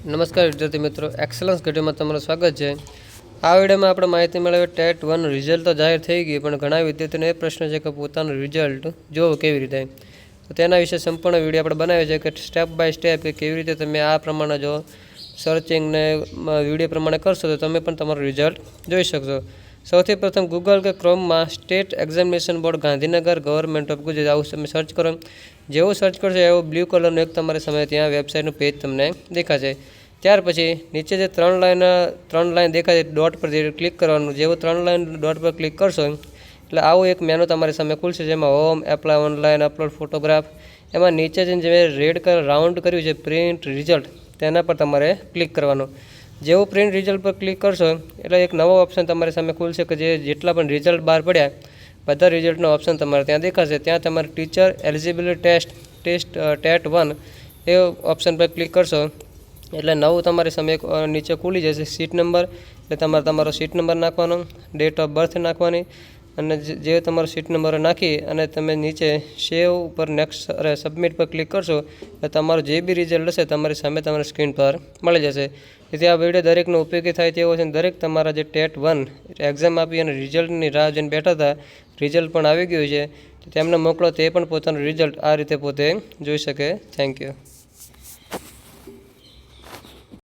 નમસ્કાર વિદ્યાર્થી મિત્રો, એક્સલન્સ ઘડીમાં તમારું સ્વાગત છે। આ વિડીયોમાં આપણે માહિતી મેળવીએ ટેટ 1 રિઝલ્ટ તો જાહેર થઈ ગયું, પણ ઘણા વિદ્યાર્થીઓને એ પ્રશ્ન છે કે પોતાનું રિઝલ્ટ જોવો કેવી રીતે। તો તેના વિશે સંપૂર્ણ વિડીયો આપણે બનાવ્યો છે કે સ્ટેપ બાય સ્ટેપ કે કેવી રીતે તમે આ પ્રમાણે જો સર્ચિંગને વિડીયો પ્રમાણે કરશો તો તમે પણ તમારું રિઝલ્ટ જોઈ શકશો। સૌથી પ્રથમ ગૂગલ કે ક્રોમમાં state examination board Gandhinagar government of Gujarat આવું તમે સર્ચ કરો। જેવું સર્ચ કરશો એવું બ્લુ કલરનું એક તમારી સામે ત્યાં વેબસાઇટનું પેજ તમને દેખાશે। ત્યાર પછી નીચે જે ત્રણ લાઈન દેખાય છે ડોટ પર ક્લિક કરવાનું। જેવું 3 લાઈન ડોટ પર ક્લિક કરશો એટલે આવું એક મેનુ તમારી સામે ખુલશે, જેમાં home, apply online, upload photograph, એમાં નીચે જે રેડ કલર રાઉન્ડ કર્યું છે પ્રિન્ટ રિઝલ્ટ તેના પર તમારે ક્લિક કરવાનું। જેવું પ્રિન્ટ રિઝલ્ટ પર ક્લિક કરશો એટલે એક નવો ઓપ્શન તમારી સામે ખુલશે કે જેટલા પણ રિઝલ્ટ બહાર પડ્યા બધા રિઝલ્ટનો ઓપ્શન તમારે ત્યાં દેખાશે। ત્યાં તમારે ટીચર એલિજિબિલિટી ટેસ્ટ ટેટ 1 એ ઓપ્શન પર ક્લિક કરશો એટલે નવું તમારી સામે એક નીચે ખુલી જશે સીટ નંબર, એટલે તમારે તમારો સીટ નંબર નાખવાનો, ડેટ ઓફ બર્થ નાખવાની, અને જે તમારો સીટ નંબર નાખી અને તમે નીચે સેવ ઉપર નેક્સ્ટ સબમિટ પર ક્લિક કરશો એટલે તમારું જે બી રિઝલ્ટ હશે તમારી સામે તમારી સ્ક્રીન પર મળી જશે। તેથી આ વિડીયો દરેકનો ઉપયોગી થાય તેવો છે। દરેક તમારા જે ટેટ 1 એક્ઝામ આપી અને રિઝલ્ટની રાહ જોઈને બેઠા હતા, રિઝલ્ટ પણ આવી ગયું છે, તેમને મોકલો, તે પણ પોતાનું રિઝલ્ટ આ રીતે પોતે જોઈ શકે। Thank you.